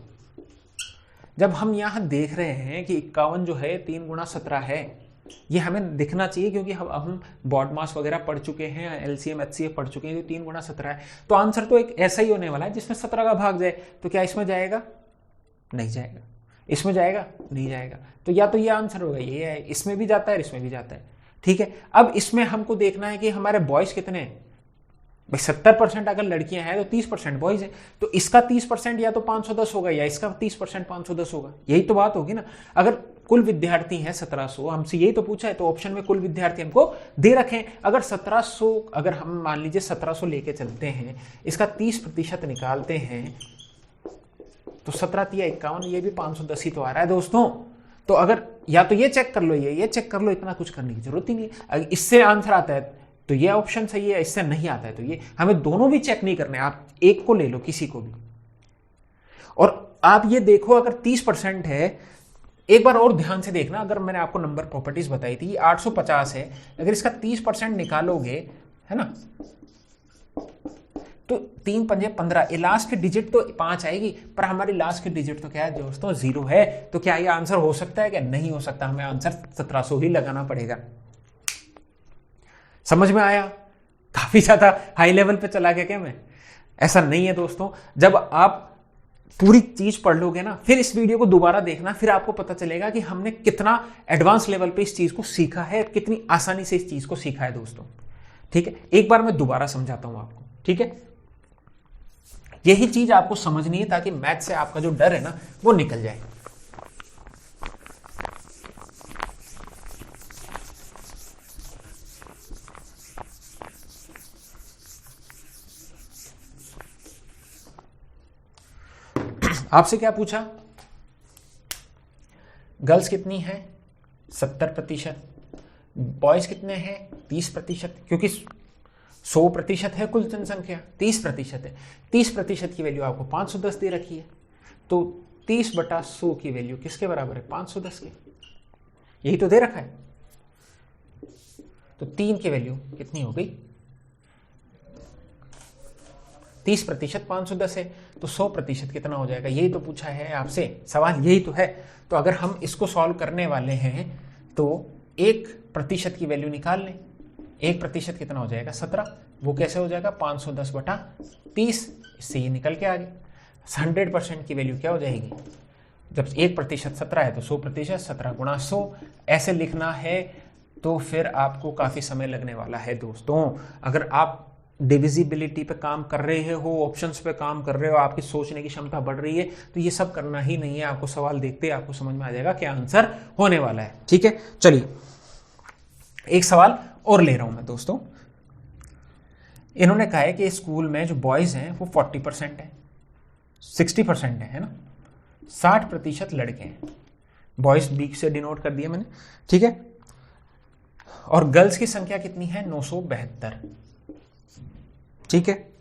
जब हम यहां देख रहे हैं कि 51 जो है 3 गुणा 17 है, ये हमें दिखना चाहिए, क्योंकि हम बॉड मास वगैरह पढ़ चुके हैं, एलसीएम एचसीएफ पढ़ चुके हैं, तो 3 गुणा 17 है, तो आंसर तो एक ऐसा ही होने वाला है जिसमें 17 का भाग जाए। तो क्या इसमें जाएगा? नहीं जाएगा। इसमें जाएगा? नहीं जाएगा। तो या तो ये आंसर होगा, ये है, इसमें भी जाता है, इसमें भी जाता है। ठीक है, अब इसमें हमको देखना है कि हमारे बॉयज कितने हैं। भाई 70% अगर लड़कियां हैं तो 30% बॉयज है, तो इसका 30% या तो 510 होगा या इसका 30% 510 होगा। यही तो बात होगी ना। अगर कुल विद्यार्थी हैं 1700, हमसे यही तो पूछा है, तो ऑप्शन में कुल विद्यार्थी हमको दे रखे हैं। अगर 1700, अगर हम मान लीजिए 1700 लेके चलते हैं, इसका 30% निकालते हैं, तो 17 या 51, ये भी 510 ही तो आ रहा है दोस्तों। तो अगर या तो ये चेक कर लो, ये चेक कर लो, इतना कुछ करने की जरूरत ही नहीं है। अगर इससे आंसर आता है तो ये ऑप्शन सही है, इससे नहीं आता है तो ये। हमें दोनों भी चेक नहीं करने, आप एक को ले लो, किसी को भी। और आप ये देखो, अगर 30% है, एक बार और ध्यान से देखना, अगर मैंने आपको नंबर प्रॉपर्टीज बताई थी, 850 है, अगर इसका 30% निकालोगे, है ना, तो 3 पंजे 15, लास्ट की डिजिट तो 5 आएगी, पर हमारी लास्ट की डिजिट तो क्या है दोस्तों? 0 है। तो क्या ये आंसर हो सकता है? क्या नहीं हो सकता? हमें आंसर 1700 ही लगाना पड़ेगा। समझ में आया? काफी ज्यादा हाई लेवल पे चला गया क्या मैं? ऐसा नहीं है दोस्तों। जब आप पूरी चीज पढ़ लोगे ना, फिर इस वीडियो को दोबारा देखना, फिर आपको पता चलेगा कि हमने कितना एडवांस लेवल पे इस चीज को सीखा है, कितनी आसानी से इस चीज को सीखा है दोस्तों। ठीक है, एक बार मैं दोबारा समझाता हूं आपको। ठीक है, यही चीज आपको समझनी है ताकि मैथ से आपका जो डर है ना वो निकल जाए। आपसे क्या पूछा? गर्ल्स कितनी है? 70%। बॉयज कितने हैं? 30%, क्योंकि 100% है कुल जनसंख्या, 30% है। 30% की वैल्यू आपको 510 दे रखी है, तो 30/100 की वैल्यू किसके बराबर है? 510 के। यही तो दे रखा है। तो 3 की वैल्यू कितनी हो गई? 30% 510 है, तो 100% कितना हो जाएगा? यही तो पूछा है आपसे, सवाल यही तो है। तो अगर हम इसको सॉल्व करने वाले हैं तो 1% की वैल्यू निकाल लें। 1% कितना हो जाएगा? 17। वो कैसे हो जाएगा? 510/30। इससे ये निकल के आ गया। 100% की वैल्यू क्या हो जाएगी? जब 1% 17 है तो 100%, 17 गुणा 100 ऐसे लिखना है। तो फिर आपको काफी समय लगने वाला है दोस्तों। अगर आप डिविजिबिलिटी पे काम कर रहे हो, ऑप्शंस पे काम कर रहे हो, आपकी सोचने की क्षमता बढ़ रही है, तो ये सब करना ही नहीं है। आपको सवाल देखते आपको समझ में आ जाएगा क्या आंसर होने वाला है। ठीक है, चलिए एक सवाल और ले रहा हूं मैं दोस्तों। इन्होंने कहा है कि स्कूल में जो बॉयज हैं वो 40% है, 60% है ना। 60% लड़के हैं, बॉयज बी से डिनोट कर दिया मैंने, ठीक है। और गर्ल्स की संख्या कितनी है? 972, ठीक है।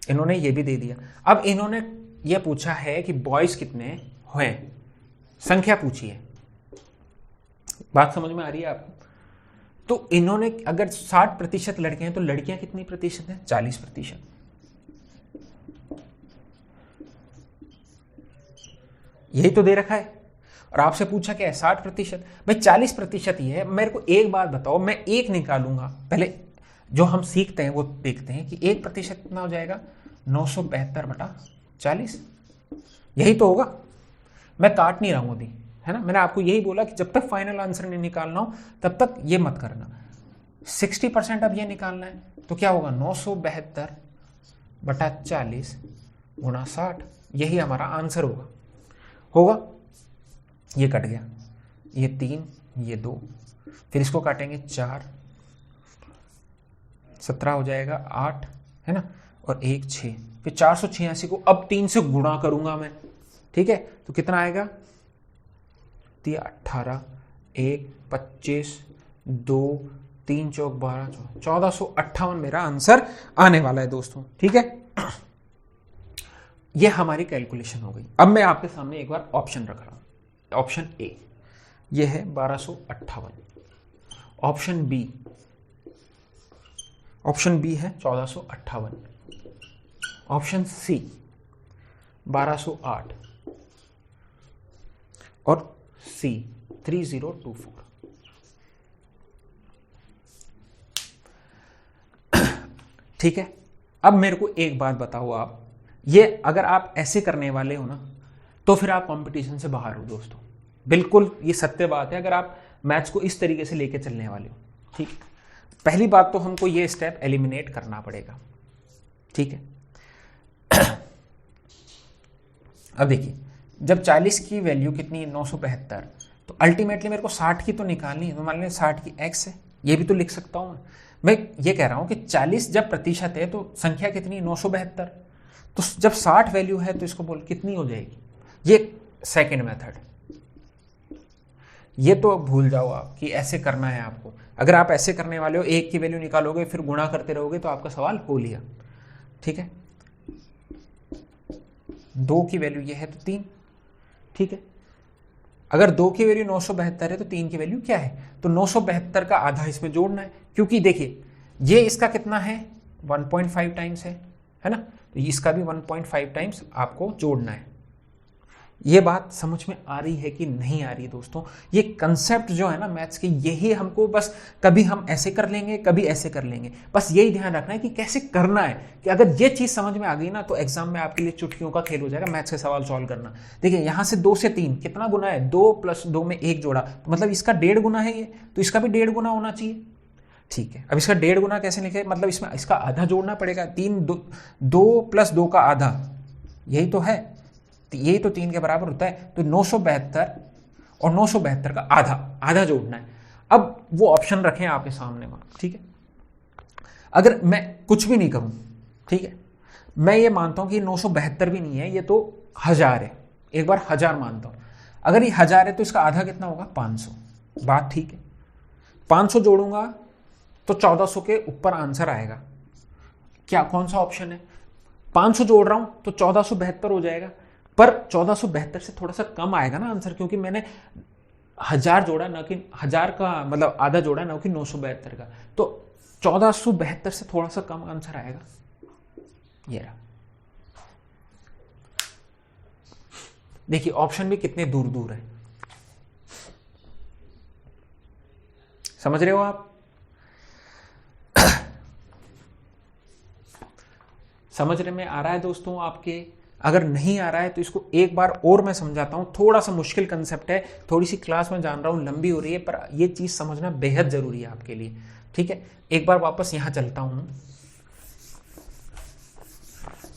इन्होंने ये भी दे दिया। अब इन्होंने ये पूछा है कि बॉयज कितने हैं, संख्या पूछी है। बात समझ में आ रही है आपको? तो इन्होंने अगर 60% लड़के हैं तो लड़कियां कितनी प्रतिशत हैं? 40%। यही तो दे रखा है। और आपसे पूछा क्या है? 60%। भाई 40% ही है। मेरे को एक बात बताओ, मैं एक निकालूंगा, पहले जो हम सीखते हैं वो देखते हैं कि 1% कितना हो जाएगा? 972/40, यही तो होगा। मैं काट नहीं रहा हूं अभी, है ना। मैंने आपको यही बोला कि जब तक फाइनल आंसर नहीं निकालना हो तब तक ये मत करना। 60% अब ये निकालना है तो क्या होगा? 972/40 गुणा 60, यही हमारा आंसर होगा। ये कट गया, ये 3, ये 2, फिर इसको काटेंगे 4, 17 हो जाएगा, 8 है ना, और 1 6, फिर 486 को अब 3 से गुणा करूंगा मैं, ठीक है। तो कितना आएगा? 18, 1 25, 2 3 चौक 12, 1458 मेरा आंसर आने वाला है दोस्तों, ठीक है। ये हमारी कैलकुलेशन हो गई। अब मैं आपके सामने एक बार ऑप्शन रख रहा हूं। ऑप्शन ए ये है 1258, ऑप्शन बी है 1458, ऑप्शन सी 1208 और सी 3024। ठीक है। अब मेरे को एक बात बताओ, आप ये अगर आप ऐसे करने वाले हो ना तो फिर आप कंपटीशन से बाहर हो दोस्तों। बिल्कुल ये सत्य बात है, अगर आप मैथ्स को इस तरीके से लेके चलने वाले हो, ठीक है। पहली बात तो हमको ये स्टेप एलिमिनेट करना पड़ेगा, ठीक है। अब देखिए, जब 40 की वैल्यू कितनी है? 972, तो अल्टीमेटली मेरे को 60 की तो निकालनी है। तो मान लें 60 की x है, ये भी तो लिख सकता हूं मैं ये कह रहा हूं कि 40 जब प्रतिशत है तो संख्या कितनी? 972। तो जब 60 वैल्यू है तो इसको बोल कितनी हो जाएगी? ये सेकंड मेथड, ये तो भूल जाओ आप कि ऐसे करना है आपको। अगर आप ऐसे करने वाले हो, 1 की वैल्यू निकालोगे फिर गुणा करते रहोगे तो आपका सवाल हो लिया, ठीक है। 2 की वैल्यू ये है तो 3, ठीक है। अगर 2 की वैल्यू 972 है तो 3 की वैल्यू क्या है? तो 972 का आधा इसमें जोड़ना है, क्योंकि देखिए ये इसका कितना है? 1.5 टाइम्स है ना। तो इसका भी 1.5 टाइम्स आपको जोड़ना है। ये बात समझ में आ रही है कि नहीं आ रही दोस्तों? ये कंसेप्ट जो है ना मैथ्स की, यही हमको बस कभी हम ऐसे कर लेंगे, कभी ऐसे कर लेंगे। बस यही ध्यान रखना है कि कैसे करना है, कि अगर ये चीज समझ में आ गई ना तो एग्जाम में आपके लिए चुटकियों का खेल हो जाएगा मैथ्स के सवाल सॉल्व करना। देखिए यहां से 2 से 3 कितना गुना है? 2 + 2 में 1 जोड़ा, तो मतलब इसका 1.5 गुना है ये, तो इसका भी 1.5 गुना होना चाहिए, ठीक है। अब इसका 1.5 गुना कैसे लिखे? मतलब इसमें इसका आधा जोड़ना पड़ेगा। 2 + 2 का आधा, यही तो है, यही तो 3 के बराबर होता है। तो 972 और 972 का आधा जोड़ना है। अब वो ऑप्शन रखें आपके सामने, ठीक है। अगर मैं कुछ भी नहीं करूं, ठीक है, मैं ये मानता हूं कि 972 भी नहीं है, ये तो 1000 है। एक बार 1000 मानता हूं। अगर ये 1000 है तो इसका आधा कितना होगा? 500। बात ठीक है। 500 जोड़ूंगा तो 1400 के ऊपर आंसर आएगा। क्या कौन सा ऑप्शन है? 500 जोड़ रहा हूं तो 1472 हो जाएगा, पर 1472 से थोड़ा सा कम आएगा ना आंसर, क्योंकि मैंने 1000 जोड़ा, ना कि 1000 का मतलब आधा जोड़ा, ना कि 972 का। तो 1472 से थोड़ा सा कम आंसर आएगा। ये रहा, देखिए ऑप्शन भी कितने दूर दूर है, समझ रहे हो आप? समझने में आ रहा है दोस्तों आपके? अगर नहीं आ रहा है तो इसको एक बार और मैं समझाता हूं। थोड़ा सा मुश्किल कंसेप्ट है, थोड़ी सी क्लास में जान रहा हूं लंबी हो रही है, पर यह चीज समझना बेहद जरूरी है आपके लिए, ठीक है। एक बार वापस यहां चलता हूं,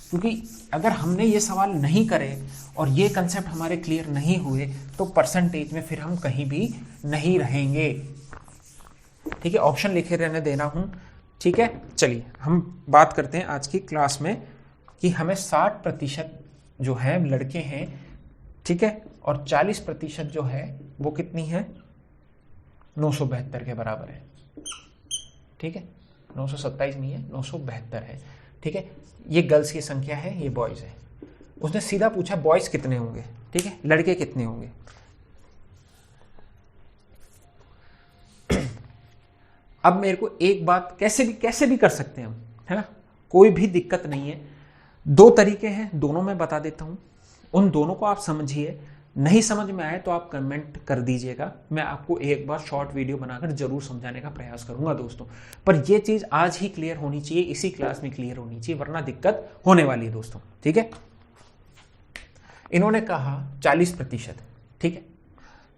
क्योंकि अगर हमने ये सवाल नहीं करे और ये कंसेप्ट हमारे क्लियर नहीं हुए तो परसेंटेज में फिर हम कहीं भी नहीं रहेंगे, ठीक है। ऑप्शन लिखे रहने देना हूं, ठीक है। चलिए हम बात करते हैं आज की क्लास में कि हमें 60% जो है लड़के हैं, ठीक है, और 40% जो है वो कितनी है, 972 के बराबर है, ठीक है, 927 नहीं है, 972 है, ठीक है। ये गर्ल्स की संख्या है, ये बॉयज है। उसने सीधा पूछा बॉयज कितने होंगे, ठीक है, लड़के कितने होंगे। अब मेरे को एक बात कैसे भी कर सकते हैं हम, है ना, कोई भी दिक्कत नहीं है। 2 तरीके हैं, दोनों मैं बता देता हूं, उन दोनों को आप समझिए। नहीं समझ में आए तो आप कमेंट कर दीजिएगा, मैं आपको एक बार शॉर्ट वीडियो बनाकर जरूर समझाने का प्रयास करूंगा दोस्तों। पर यह चीज आज ही क्लियर होनी चाहिए, इसी क्लास में क्लियर होनी चाहिए, वरना दिक्कत होने वाली है दोस्तों, ठीक है। इन्होंने कहा 40%, ठीक है,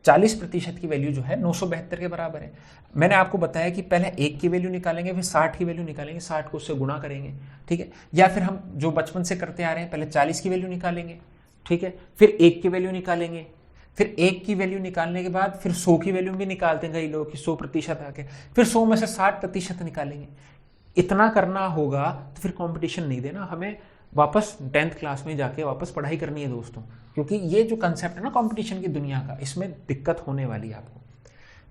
40% की वैल्यू जो है 972 के बराबर है। मैंने आपको बताया कि पहले 1 की वैल्यू निकालेंगे, फिर 60 की वैल्यू निकालेंगे, 60 को उससे गुणा करेंगे, ठीक है, या फिर हम जो बचपन से करते आ रहे हैं, पहले 40 की वैल्यू निकालेंगे, ठीक है, फिर 1 की वैल्यू निकालेंगे, फिर 1 की वैल्यू निकालने के बाद फिर 100 की वैल्यू भी निकालते हैं कई लोग कि 100% आ गए, फिर 100 में से 60% निकालेंगे। इतना करना होगा तो फिर कंपटीशन नहीं देना, हमें वापस 10th क्लास में जाके वापस पढ़ाई करनी है दोस्तों, क्योंकि ये जो कंसेप्ट है ना कंपटीशन की दुनिया का, इसमें दिक्कत होने वाली है आपको,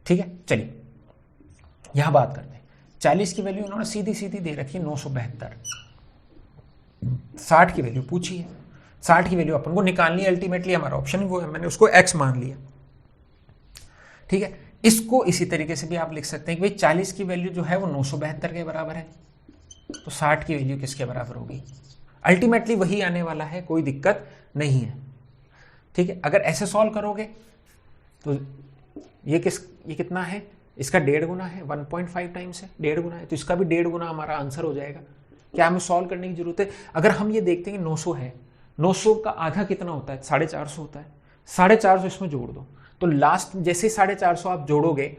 ठीक है। चलिए यहां बात करते हैं। 40 की वैल्यू इन्होंने सीधी सीधी दे रखी है 972, 60 की वैल्यू पूछी है, 60 की वैल्यू अपन को निकालनी है, अल्टीमेटली हमारा ऑप्शन वो है, मैंने उसको x मान लिया, ठीक है। इसको इसी तरीके से भी आप लिख सकते हैं कि भाई 40 की वैल्यू जो है वो 972 के बराबर है, तो 60 की वैल्यू किसके बराबर होगी, अल्टीमेटली वही आने वाला है, कोई दिक्कत नहीं है, ठीक है। अगर ऐसे सॉल्व करोगे तो ये कितना है, इसका 1.5 गुना है, 1.5 टाइम्स है, 1.5 गुना है, तो इसका भी 1.5 गुना हमारा आंसर हो जाएगा। क्या हमें सॉल्व करने की जरूरत है। अगर हम ये देखते हैं 900 है, 900 का आधा कितना होता है, 450 होता है, 450 इसमें जोड़ दो, तो लास्ट जैसे ही 450 आप जोड़ोगे,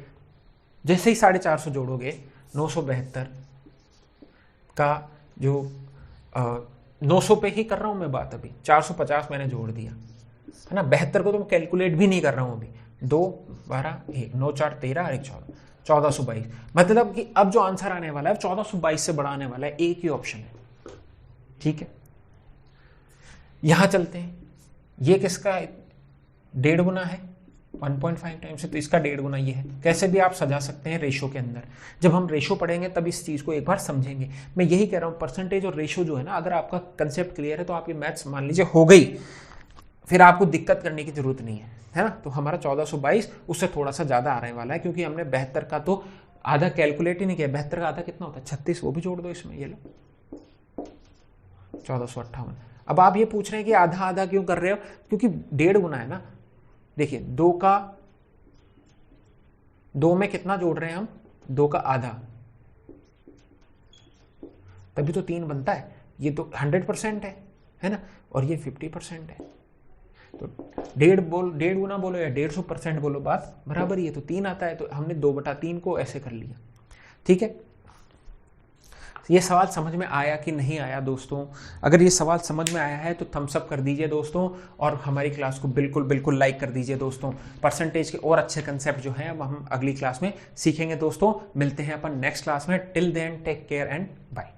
जैसे ही 450 जोड़ोगे 972 का जो 900 पे ही कर रहा हूं मैं बात, अभी 450 मैंने जोड़ दिया है ना, 72 को तो मैं कैलकुलेट भी नहीं कर रहा हूं अभी, 2 12 1 9 4 13 और 1 14, 1422, मतलब कि अब जो आंसर आने वाला है 1422 से बड़ा आने वाला है, एक ही ऑप्शन है, ठीक है। यहां चलते हैं, ये किसका 1.5 गुना है, 1.5 टाइम्स है, तो इसका 1.5 गुना ये है। कैसे भी आप सजा सकते हैं रेशो के अंदर, जब हम रेशो पढ़ेंगे तब इस चीज को एक बार समझेंगे। मैं यही कह रहा हूं, परसेंटेज और रेशो जो है ना, अगर आपका कंसेप्ट क्लियर है तो आप ये मैथ्स मान लीजिए हो गई, फिर आपको दिक्कत करने की जरूरत नहीं है ना। तो हमारा 1422 उससे थोड़ा सा ज्यादा आने वाला है, क्योंकि हमने 72 का तो आधा कैलकुलेट ही नहीं किया। 72 का आधा कितना होता है, 36, वो भी जोड़ दो इसमें, ये लो 1458। अब आप ये पूछ रहे हैं कि आधा आधा क्यों कर रहे हो, क्योंकि 1.5 गुना है ना। देखिए 2 में कितना जोड़ रहे हैं हम, 2 का आधा, तभी तो 3 बनता है। ये तो 100% है ना, और ये 50% है, तो 1.5 गुना बोलो या 150% बोलो, बात बराबर ही है, तो 3 आता है। तो हमने 2/3 को ऐसे कर लिया, ठीक है। ये सवाल समझ में आया कि नहीं आया दोस्तों? अगर ये सवाल समझ में आया है तो थम्स अप कर दीजिए दोस्तों, और हमारी क्लास को बिल्कुल लाइक कर दीजिए दोस्तों। परसेंटेज के और अच्छे कंसेप्ट जो हैं वो हम अगली क्लास में सीखेंगे दोस्तों। मिलते हैं अपन नेक्स्ट क्लास में। Till then take care and bye.